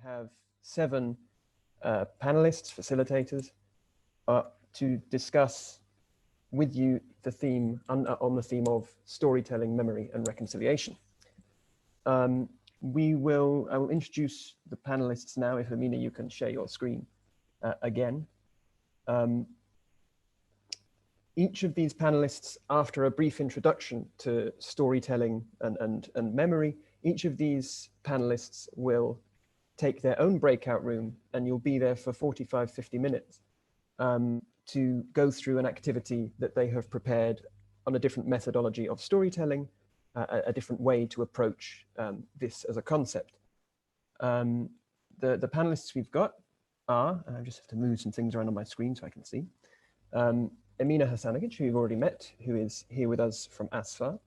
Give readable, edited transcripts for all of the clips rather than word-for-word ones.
have 7 panelists, facilitators, to discuss with you the theme on the theme of storytelling, memory, and reconciliation. I will introduce the panelists now. If Emina, you can share your screen again. Each of these panelists, after a brief introduction to storytelling and memory, each of these panelists will take their own breakout room, and you'll be there for 45, 50 minutes to go through an activity that they have prepared on a different methodology of storytelling, a different way to approach this as a concept. The panelists we've got are, and I just have to move some things around on my screen so I can see, Emina Hasanagić, who you've already met, who is here with us from Asfar,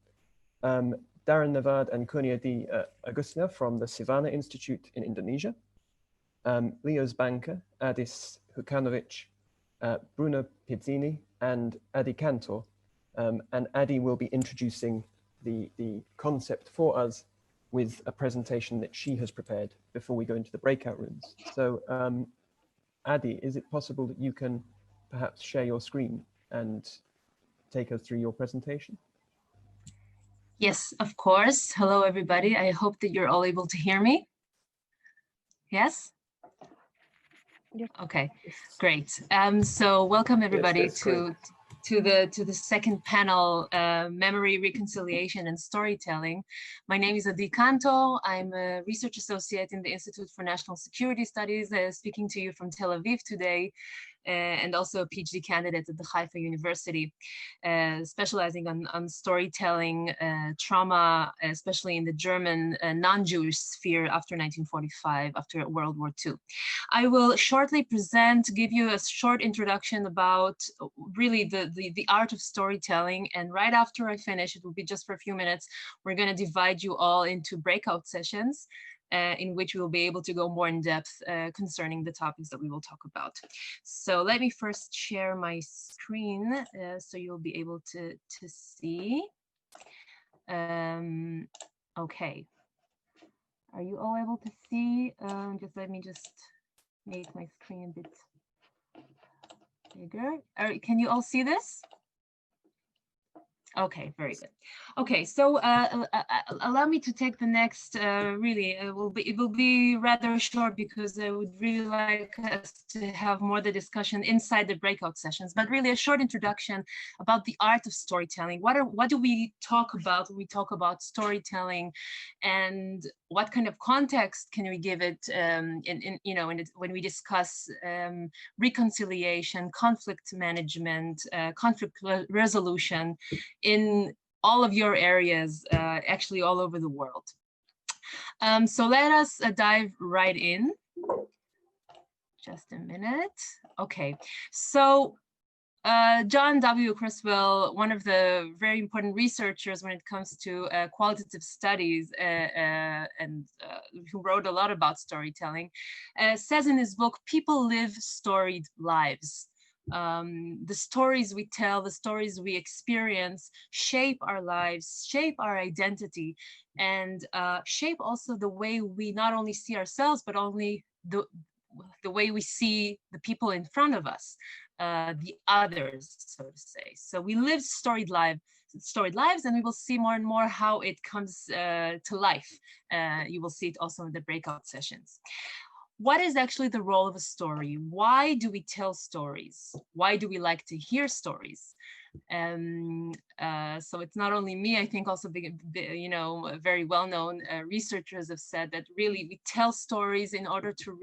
Darren, Nevard, and Kurnia di Agustina from the Sivana Insitute in Indonesia, Leo Zbanke, Adi Hukanović, Bruno Pizzini, and Adi Kantor. And Adi will be introducing the concept for us with a presentation that she has prepared before we go into the breakout rooms. So Adi, is it possible that you can perhaps share your screen and take us through your presentation? Yes, of course. Hello, everybody. I hope that you're all able to hear me. Yes? Yes. Okay, great. So welcome everybody to the second panel, Memory, Reconciliation, and Storytelling. My name is Adi Kantor. I'm a research associate in the Institute for National Security Studies, speaking to you from Tel Aviv today, and also a PhD candidate at the Haifa University, specializing on storytelling, trauma, especially in the German non-Jewish sphere after 1945, after World War II. I will shortly give you a short introduction about really the art of storytelling, and right after I finish, it will be just for a few minutes, we're going to divide you all into breakout sessions, in which we will be able to go more in depth concerning the topics that we will talk about. So let me first share my screen so you'll be able to see. Okay. Are you all able to see? Just let me just make my screen a bit bigger. Can you all see this? Okay, very good. Okay, so allow me to take the next, it will be rather short because I would really like us to have more the discussion inside the breakout sessions, but really a short introduction about the art of storytelling. What do we talk about when we talk about storytelling, and what kind of context can we give it when we discuss reconciliation, conflict management, conflict resolution in all of your areas, actually all over the world. So let us dive right in. Just a minute. Okay, so John W. Criswell, one of the very important researchers when it comes to qualitative studies and who wrote a lot about storytelling, says in his book, people live storied lives. The stories we tell, the stories we experience shape our lives, shape our identity, and shape also the way we not only see ourselves, but only the way we see the people in front of us, the others, so to say. So we live storied lives, and we will see more and more how it comes to life. You will see it also in the breakout sessions. What is actually the role of a story? Why do we tell stories? Why do we like to hear stories? So it's not only me, I think also very well-known researchers have said that really we tell stories in order to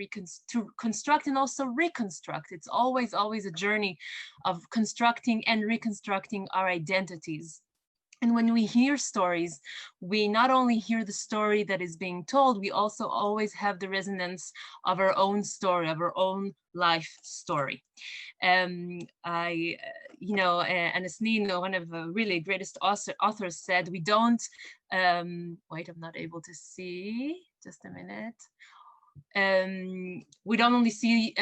construct and also reconstruct. It's always a journey of constructing and reconstructing our identities. And when we hear stories, we not only hear the story that is being told, we also always have the resonance of our own story, of our own life story. Anas Nino, one of the really greatest authors, said, we don't, wait, I'm not able to see, just a minute. We don't only see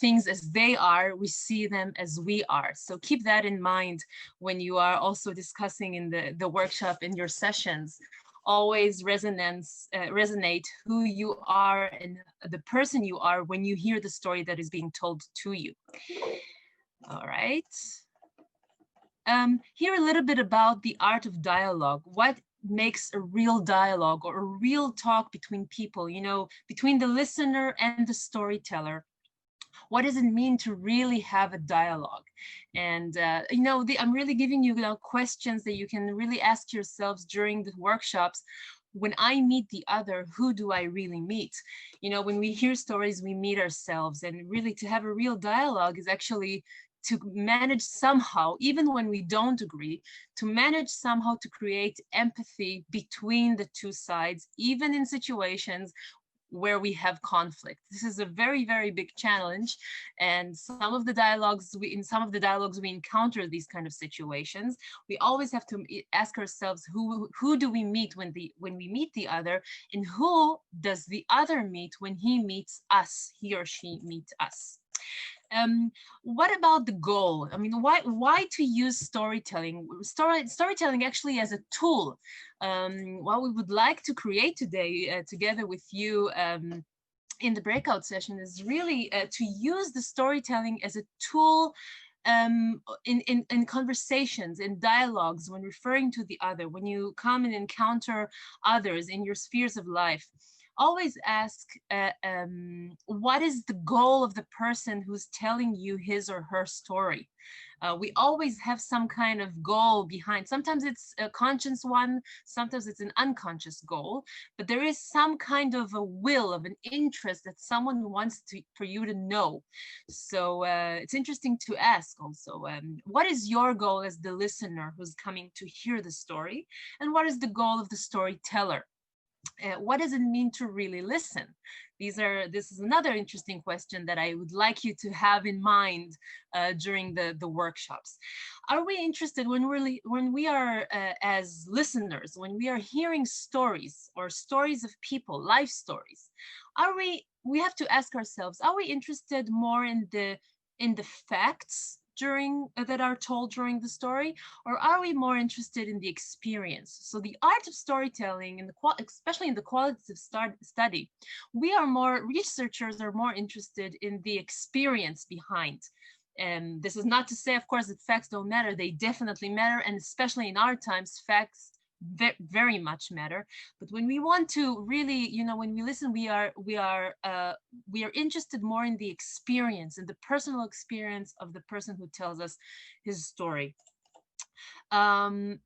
things as they are, we see them as we are. So keep that in mind when you are also discussing in the workshop, in your sessions, always resonate who you are and the person you are when you hear the story that is being told to you. All right. Here a little bit about the art of dialogue. What makes a real dialogue or a real talk between people, you know, between the listener and the storyteller? What does it mean to really have a dialogue? And, you know, I'm really giving you, questions that you can really ask yourselves during the workshops. When I meet the other, who do I really meet? You know, when we hear stories, we meet ourselves, and really to have a real dialogue is actually to manage somehow, even when we don't agree, to manage somehow to create empathy between the two sides, even in situations where we have conflict. This is a very, very big challenge. And in some of the dialogues we encounter these kind of situations. We always have to ask ourselves, who do we meet when we meet the other, and who does the other meet when he meets us, he or she meets us? What about the goal? I mean, why to use storytelling? Storytelling actually as a tool. What we would like to create today together with you in the breakout session is really to use the storytelling as a tool in conversations, in dialogues, when referring to the other, when you come and encounter others in your spheres of life. Always ask, what is the goal of the person who's telling you his or her story? We always have some kind of goal behind. Sometimes it's a conscious one, sometimes it's an unconscious goal, but there is some kind of a will, of an interest that someone wants for you to know. So it's interesting to ask also, what is your goal as the listener who's coming to hear the story? And what is the goal of the storyteller? What does it mean to really listen? This is another interesting question that I would like you to have in mind during the workshops. Are we interested when we are as listeners, when we are hearing stories or stories of people, life stories? We have to ask ourselves, are we interested more in the facts that are told during the story, or are we more interested in the experience? So the art of storytelling, and especially in the qualitative study, researchers are more interested in the experience behind. And this is not to say, of course, that facts don't matter. They definitely matter, and especially in our times, facts very much matter. But when we want to really, when we listen, we are interested more in the experience, in the personal experience of the person who tells us his story. And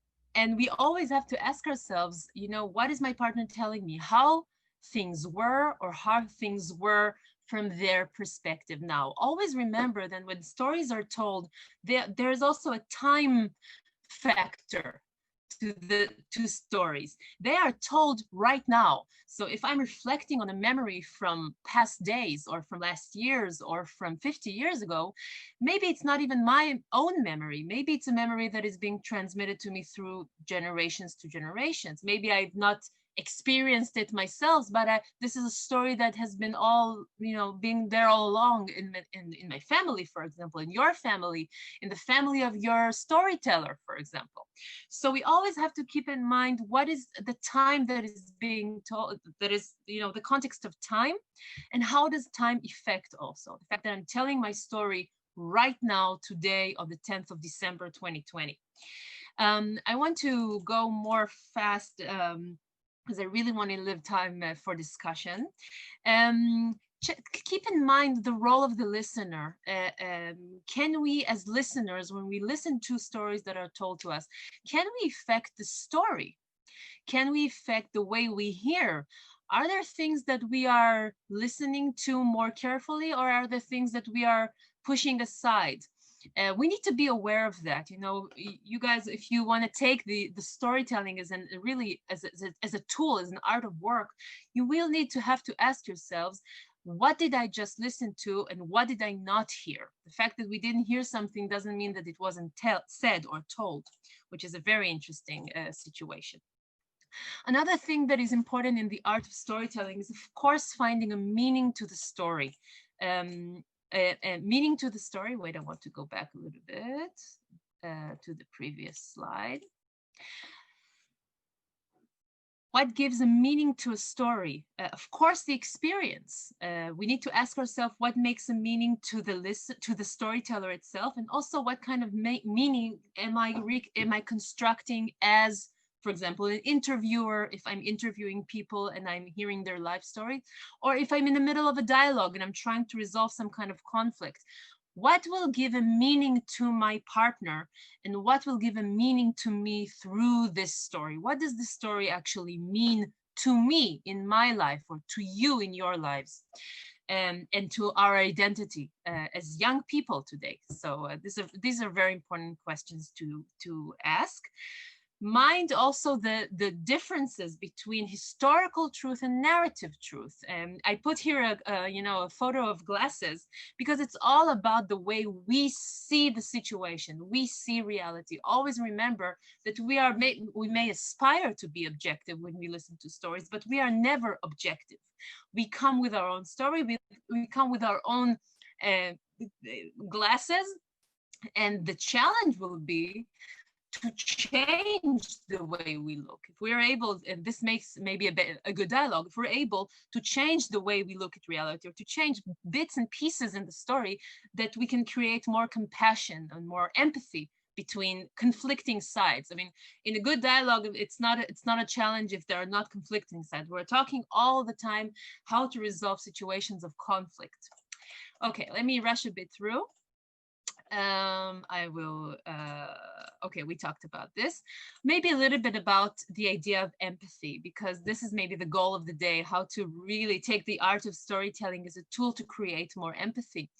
we always have to ask ourselves, what is my partner telling me? How things were, or how things were from their perspective now. Always remember that when stories are told, there's also a time factor to the two stories. They are told right now. So if I'm reflecting on a memory from past days, or from last year's, or from 50 years ago, maybe it's not even my own memory. Maybe it's a memory that is being transmitted to me through generations to generations. Maybe I've not experienced it myself, but this is a story that has been being there all along in my family, for example, in your family, in the family of your storyteller, for example. So we always have to keep in mind what is the time that is being told, that is, the context of time, and how does time affect also the fact that I'm telling my story right now, today, on the 10th of December, 2020. I want to go more fast, because I really want to leave time for discussion. Keep in mind the role of the listener. Can we, as listeners, when we listen to stories that are told to us, can we affect the story? Can we affect the way we hear? Are there things that we are listening to more carefully, or are there things that we are pushing aside? We need to be aware of that. You guys, if you want to take the storytelling as as a tool, as an art of work, you will need to have to ask yourselves, what did I just listen to, and what did I not hear? The fact that we didn't hear something doesn't mean that it wasn't said or told, which is a very interesting situation. Another thing that is important in the art of storytelling is, of course, finding a meaning to the story. Meaning to the story. Wait, I want to go back a little bit to the previous slide. What gives a meaning to a story? Of course, the experience. We need to ask ourselves what makes a meaning to the storyteller itself, and also what kind of meaning am I constructing as, for example, an interviewer, if I'm interviewing people and I'm hearing their life story, or if I'm in the middle of a dialogue and I'm trying to resolve some kind of conflict. What will give a meaning to my partner, and what will give a meaning to me through this story? What does this story actually mean to me in my life, or to you in your lives, and to our identity as young people today? So these are very important questions to ask. Mind also the differences between historical truth and narrative truth. And I put here a photo of glasses, because it's all about the way we see the situation, we see reality. Always remember that we may aspire to be objective when we listen to stories, but we are never objective. We come with our own story, we come with our own glasses, and the challenge will be to change the way we look. If we're able, and this makes maybe a good dialogue, if we're able to change the way we look at reality, or to change bits and pieces in the story, that we can create more compassion and more empathy between conflicting sides. I mean, in a good dialogue, it's not a challenge if there are not conflicting sides. We're talking all the time how to resolve situations of conflict. Okay, let me rush a bit through. Okay, we talked about this. Maybe a little bit about the idea of empathy, because this is maybe the goal of the day, how to really take the art of storytelling as a tool to create more empathy.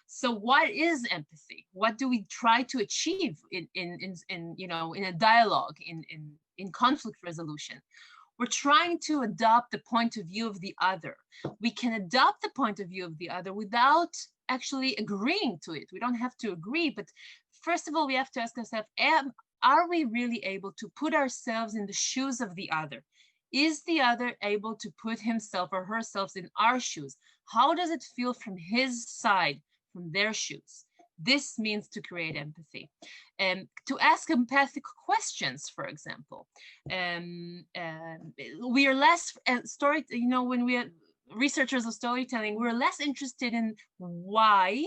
So what is empathy? What do we try to achieve in a dialogue, in conflict resolution? We're trying to adopt the point of view of the other. We can adopt the point of view of the other without actually agreeing to it. We don't have to agree, but first of all, we have to ask ourselves, are we really able to put ourselves in the shoes of the other? Is the other able to put himself or herself in our shoes? How does it feel from his side, from their shoes? This means to create empathy. To ask empathic questions, for example. We are less when we are researchers of storytelling, we're less interested in why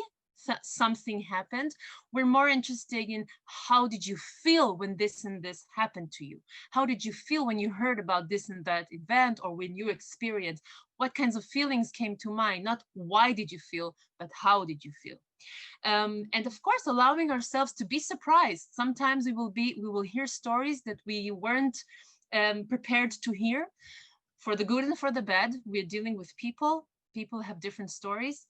something happened. We're more interested in how did you feel when this and this happened to you? How did you feel when you heard about this and that event, or when you experienced? What kinds of feelings came to mind? Not why did you feel, but how did you feel? And of course, allowing ourselves to be surprised. Sometimes we will hear stories that we weren't prepared to hear. For the good and for the bad, we're dealing with people. People have different stories.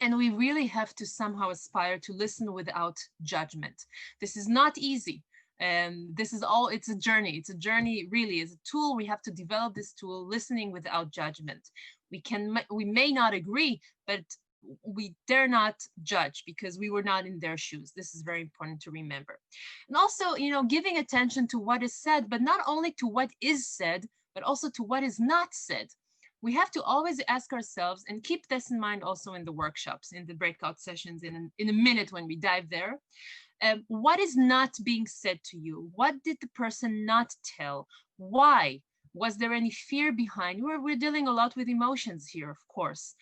And we really have to somehow aspire to listen without judgment. This is not easy. It's a journey. It's a journey, really, as a tool. We have to develop this tool, listening without judgment. We may not agree, but we dare not judge, because we were not in their shoes. This is very important to remember. And also, giving attention to what is said, but not only to what is said, but also to what is not said. We have to always ask ourselves, and keep this in mind also in the workshops, in the breakout sessions, in a minute when we dive there. What is not being said to you? What did the person not tell? Why? Was there any fear behind? We're dealing a lot with emotions here, of course.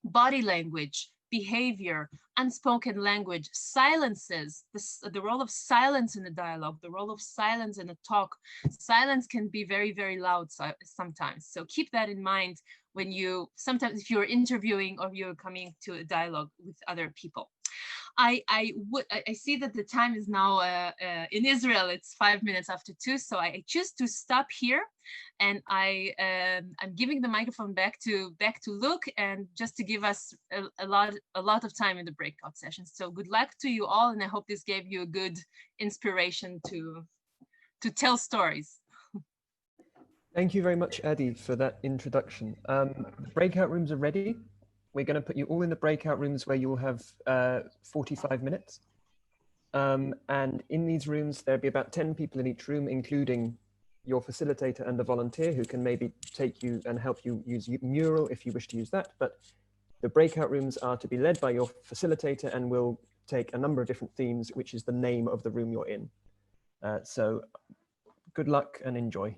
Body language, behavior, unspoken language, silences, the role of silence in a dialogue, the role of silence in a talk. Silence can be very, very loud sometimes. So keep that in mind when sometimes if you're interviewing or you're coming to a dialogue with other people. I see that the time is now in Israel, it's 5 minutes after 2, so I choose to stop here, and I'm giving the microphone back to Luke, and just to give us a lot of time in the breakout sessions. So good luck to you all, and I hope this gave you a good inspiration to tell stories. Thank you very much, Adi, for that introduction. The breakout rooms are ready. We're going to put you all in the breakout rooms where you'll have 45 minutes. And in these rooms, there'll be about 10 people in each room, including your facilitator and the volunteer, who can maybe take you and help you use Mural if you wish to use that. But the breakout rooms are to be led by your facilitator, and will take a number of different themes, which is the name of the room you're in. So good luck and enjoy.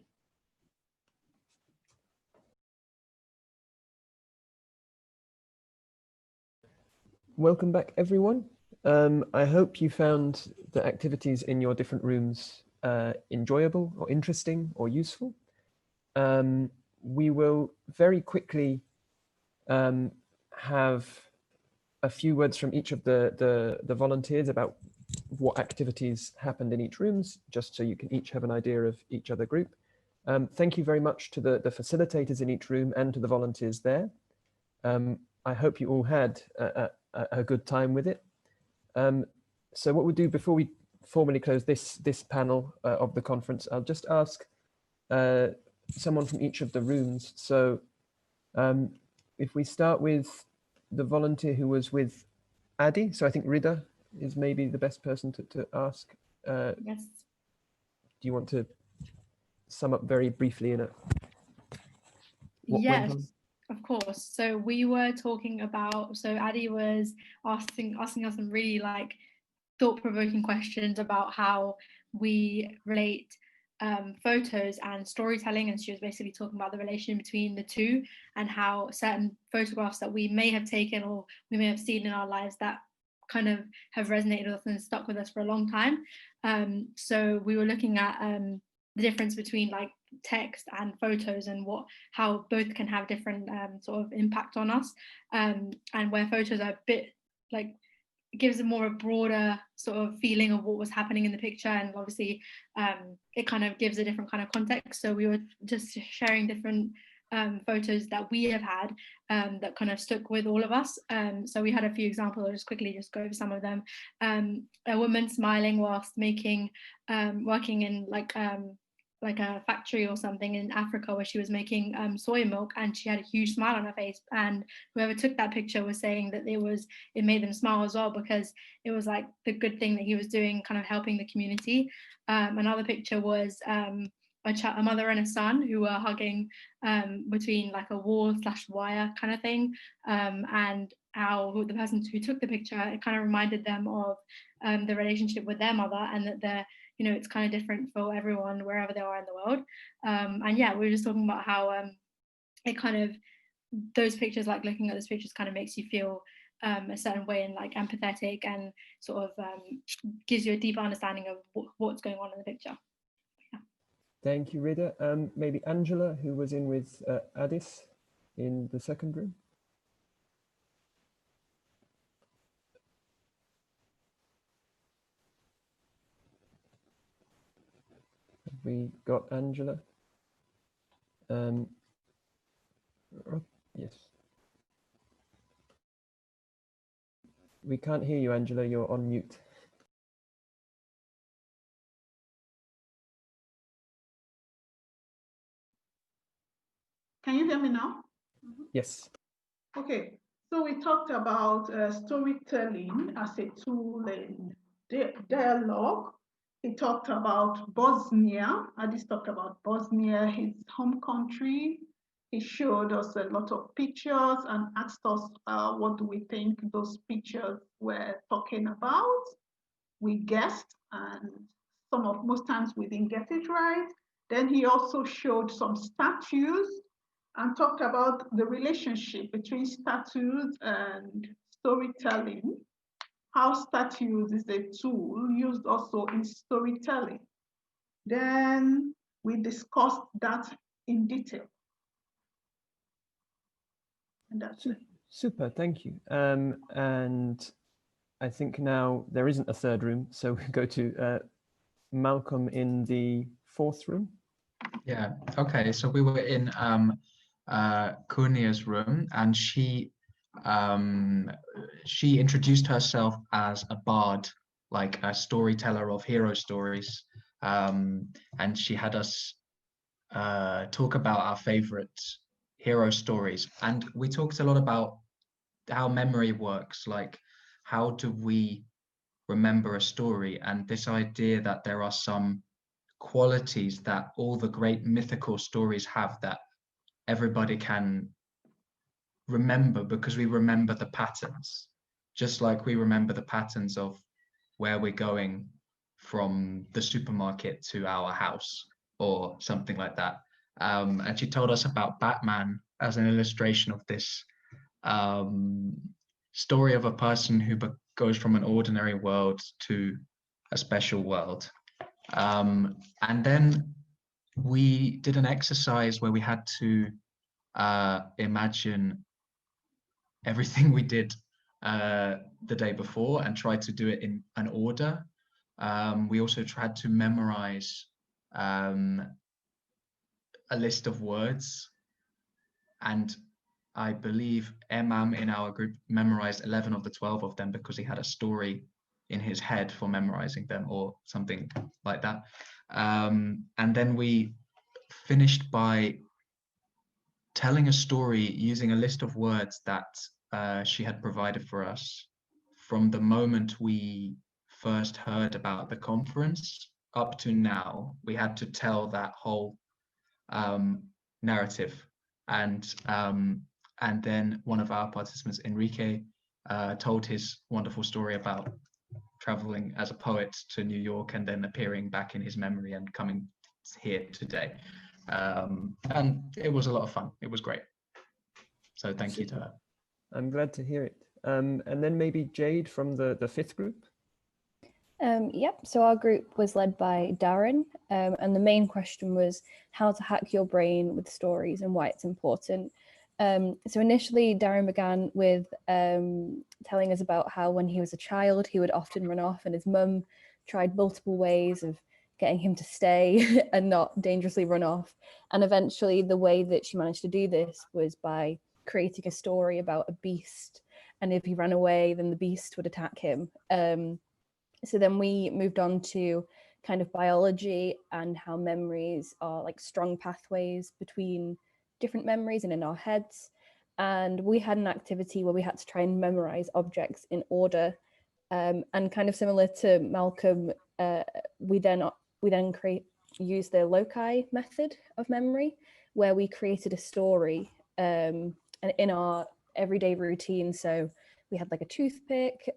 Welcome back, everyone. I hope you found the activities in your different rooms enjoyable or interesting or useful. We will very quickly have a few words from each of the volunteers about what activities happened in each rooms, just so you can each have an idea of each other group. Thank you very much to the facilitators in each room and to the volunteers there. I hope you all had a good time with it. So what we'll do before we formally close this panel of the conference, I'll just ask someone from each of the rooms. So if we start with the volunteer who was with Adi, so I think Rida is maybe the best person to ask. Yes. Do you want to sum up very briefly in what went on? Of course. So we were talking about, so Adi was asking us some really like thought-provoking questions about how we relate photos and storytelling, and she was basically talking about the relation between the two and how certain photographs that we may have taken or we may have seen in our lives that kind of have resonated with us and stuck with us for a long time. So we were looking at the difference between like text and photos and how both can have different sort of impact on us, and where photos are a bit like it gives a more broader sort of feeling of what was happening in the picture, and obviously it kind of gives a different kind of context. So we were just sharing different photos that we have had that kind of stuck with all of us. So we had a few examples. I'll just quickly go over some of them. A woman smiling whilst working in like a factory or something in Africa where she was making soy milk, and she had a huge smile on her face, and whoever took that picture was saying that it made them smile as well, because it was like the good thing that he was doing, kind of helping the community. Another picture was a mother and a son who were hugging between like a wall/wire kind of thing, and how the person who took the picture, it kind of reminded them of the relationship with their mother, and that it's kind of different for everyone wherever they are in the world. And yeah, we were just talking about how it kind of, those pictures, like looking at those pictures kind of makes you feel a certain way and like empathetic, and sort of gives you a deeper understanding of what's going on in the picture. Yeah. Thank you, Rida. Maybe Angela, who was in with Addis in the second room. We got Angela. Yes. We can't hear you, Angela. You're on mute. Can you hear me now? Yes. Okay. So we talked about storytelling as a tool in dialogue. He talked about Bosnia. Adis talked about Bosnia, his home country. He showed us a lot of pictures and asked us what do we think those pictures were talking about. We guessed, and most times we didn't get it right. Then he also showed some statues and talked about the relationship between statues and storytelling, how statues is a tool used also in storytelling. Then we discussed that in detail. And that's it. Super, thank you. And I think now there isn't a third room, so we go to Malcolm in the fourth room. Yeah, okay, so we were in Kurnia's room, and she introduced herself as a bard, like a storyteller of hero stories, and she had us talk about our favorite hero stories, and we talked a lot about how memory works, like how do we remember a story, and this idea that there are some qualities that all the great mythical stories have that everybody can remember, because we remember the patterns, just like we remember the patterns of where we're going from the supermarket to our house or something like that. And she told us about Batman as an illustration of this story of a person who goes from an ordinary world to a special world. And then we did an exercise where we had to imagine everything we did the day before and try to do it in an order. We also tried to memorize a list of words, and I believe Emam in our group memorized 11 of the 12 of them because he had a story in his head for memorizing them or something like that. And then we finished by telling a story using a list of words that she had provided for us from the moment we first heard about the conference up to now. We had to tell that whole narrative, and then one of our participants, Enrique, told his wonderful story about traveling as a poet to New York and then appearing back in his memory and coming here today. And it was a lot of fun. It was great. So thank you to her. I'm glad to hear it. And then maybe Jade from the fifth group. Yep, so our group was led by Darren, and the main question was how to hack your brain with stories and why it's important. So initially, Darren began with telling us about how when he was a child, he would often run off, and his mum tried multiple ways of getting him to stay and not dangerously run off. And eventually, the way that she managed to do this was by creating a story about a beast. And if he ran away, then the beast would attack him. So then we moved on to kind of biology and how memories are like strong pathways between different memories and in our heads. And we had an activity where we had to try and memorize objects in order. And kind of similar to Malcolm, we then use the loci method of memory, where we created a story and in our everyday routine. So we had like a toothpick,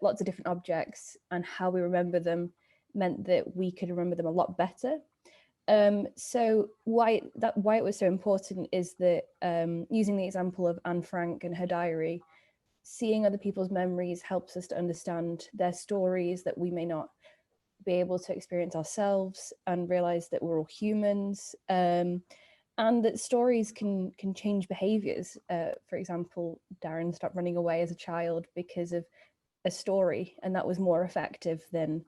lots of different objects, and how we remember them meant that we could remember them a lot better. So why it was so important is that using the example of Anne Frank and her diary, seeing other people's memories helps us to understand their stories that we may not be able to experience ourselves, and realize that we're all humans, and that stories can change behaviors. For example, Darren stopped running away as a child because of a story, and that was more effective than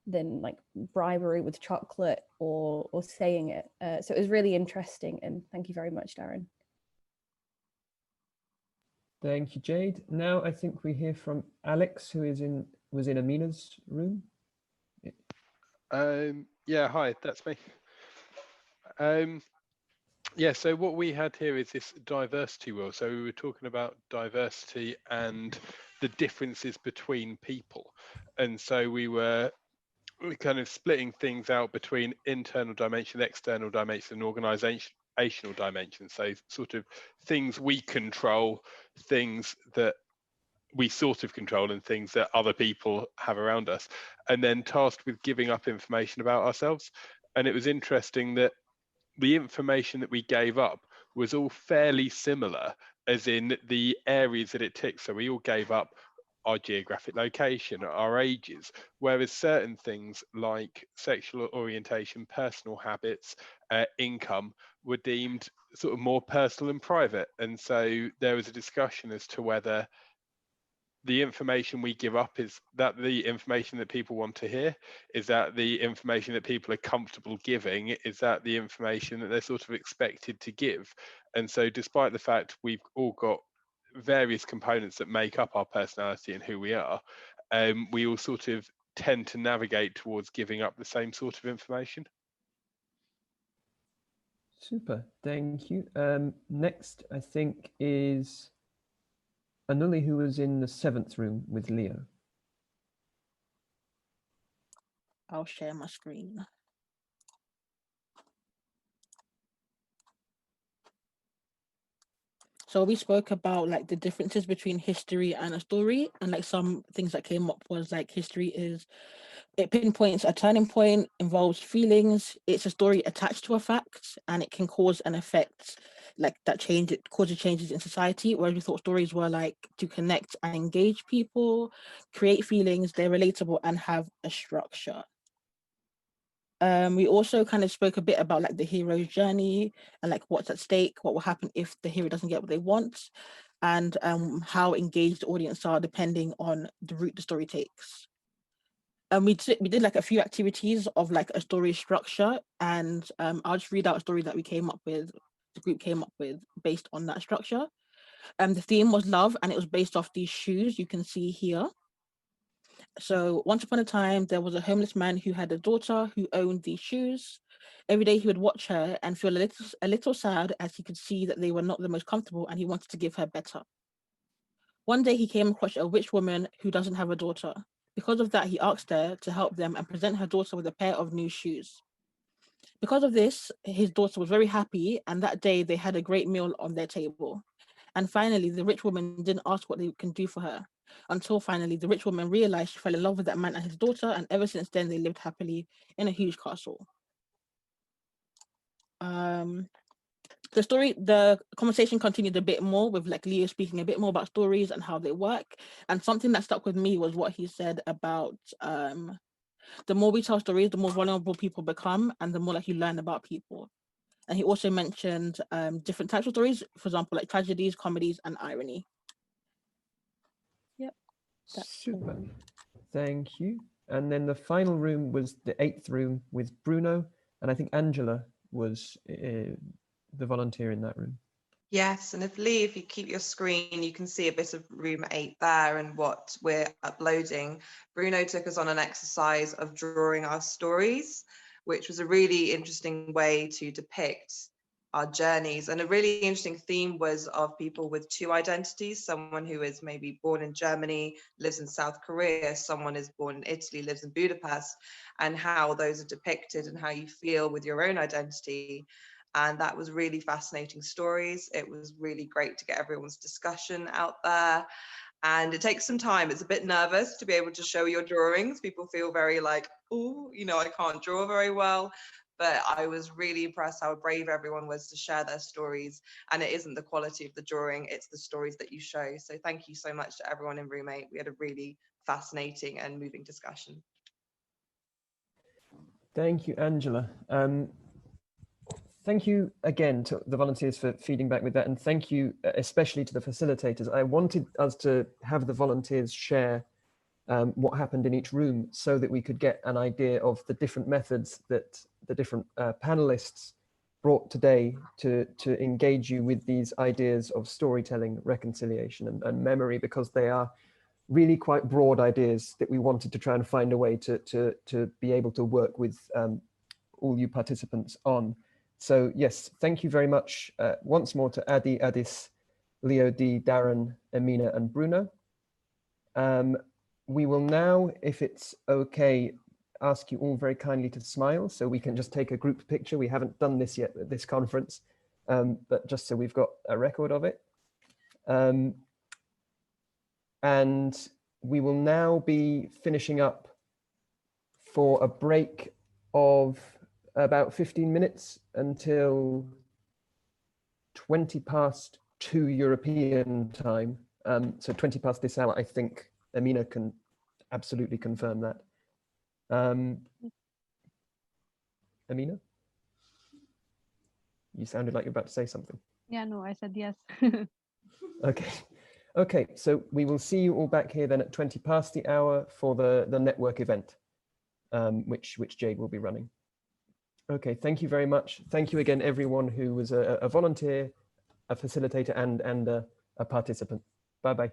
like bribery with chocolate or saying it. So it was really interesting, and thank you very much, Darren. Thank you, Jade. Now I think we hear from Alex, who was in Amina's room. Yeah, hi, that's me. Yeah, so what we had here is this diversity wheel. So we were talking about diversity and the differences between people. And so we were kind of splitting things out between internal dimension, external dimension, and organizational dimension. So sort of things we control, things that we sort of control, and things that other people have around us, and then tasked with giving up information about ourselves. And it was interesting that the information that we gave up was all fairly similar, as in the areas that it ticked. So we all gave up our geographic location, our ages, whereas certain things like sexual orientation, personal habits, income were deemed sort of more personal and private. And so there was a discussion as to whether the information we give up, is that the information that people want to hear? Is that the information that people are comfortable giving? Is that the information that they're sort of expected to give? And so despite the fact we've all got various components that make up our personality and who we are, we all sort of tend to navigate towards giving up the same sort of information. Super, thank you. Next, I think, is Anuli, who was in the 7th room with Leo. I'll share my screen. So we spoke about like the differences between history and a story, and like some things that came up was like history is, it pinpoints a turning point, involves feelings, it's a story attached to a fact, and it can cause and affect like that change, it causes changes in society, whereas we thought stories were like to connect and engage people, create feelings, they're relatable and have a structure. We also kind of spoke a bit about like the hero's journey and like what's at stake, what will happen if the hero doesn't get what they want, and how engaged the audience are depending on the route the story takes. And we did like a few activities of like a story structure, and I'll just read out a story that we came up with, the group came up with based on that structure. The theme was love, and it was based off these shoes you can see here. So once upon a time, there was a homeless man who had a daughter who owned these shoes. Every day he would watch her and feel a little sad as he could see that they were not the most comfortable, and he wanted to give her better. One day he came across a rich woman who doesn't have a daughter. Because of that, he asked her to help them and present her daughter with a pair of new shoes. Because of this, his daughter was very happy, and that day they had a great meal on their table. And finally, the rich woman didn't ask what they can do for her, until finally the rich woman realized she fell in love with that man and his daughter, and ever since then they lived happily in a huge castle. The conversation continued a bit more with like Leo speaking a bit more about stories and how they work. And something that stuck with me was what he said about the more we tell stories, the more vulnerable people become, and the more like you learn about people. And he also mentioned different types of stories, for example, like tragedies, comedies, and irony. Yep. Super. Thank you. And then the final room was the 8th room with Bruno, and I think Angela was the volunteer in that room. Yes, and if you keep your screen, you can see a bit of room 8 there and what we're uploading. Bruno took us on an exercise of drawing our stories, which was a really interesting way to depict our journeys. And a really interesting theme was of people with 2 identities, someone who is maybe born in Germany, lives in South Korea, someone is born in Italy, lives in Budapest, and how those are depicted and how you feel with your own identity. And that was really fascinating stories. It was really great to get everyone's discussion out there. And it takes some time. It's a bit nervous to be able to show your drawings. People feel very like, oh, you know, I can't draw very well. But I was really impressed how brave everyone was to share their stories. And it isn't the quality of the drawing, it's the stories that you show. So thank you so much to everyone in Room 8. We had a really fascinating and moving discussion. Thank you, Angela. Thank you again to the volunteers for feeding back with that, and thank you especially to the facilitators. I wanted us to have the volunteers share what happened in each room so that we could get an idea of the different methods that the different panelists brought today to engage you with these ideas of storytelling, reconciliation, and memory, because they are really quite broad ideas that we wanted to try and find a way to be able to work with all you participants on. So yes, thank you very much once more to Adi, Adis, Leo D, Darren, Emina, and Bruno. We will now, if it's okay, ask you all very kindly to smile so we can just take a group picture. We haven't done this yet at this conference, but just so we've got a record of it. And we will now be finishing up for a break of about 15 minutes until 2:20 European time. So 20 past this hour, I think Emina can absolutely confirm that. Emina? You sounded like you're about to say something. Yeah, no, I said yes. Okay. Okay, so we will see you all back here then at 20 past the hour for the network event, which Jade will be running. Okay, thank you very much. Thank you again, everyone who was a volunteer, a facilitator, and a participant. Bye-bye.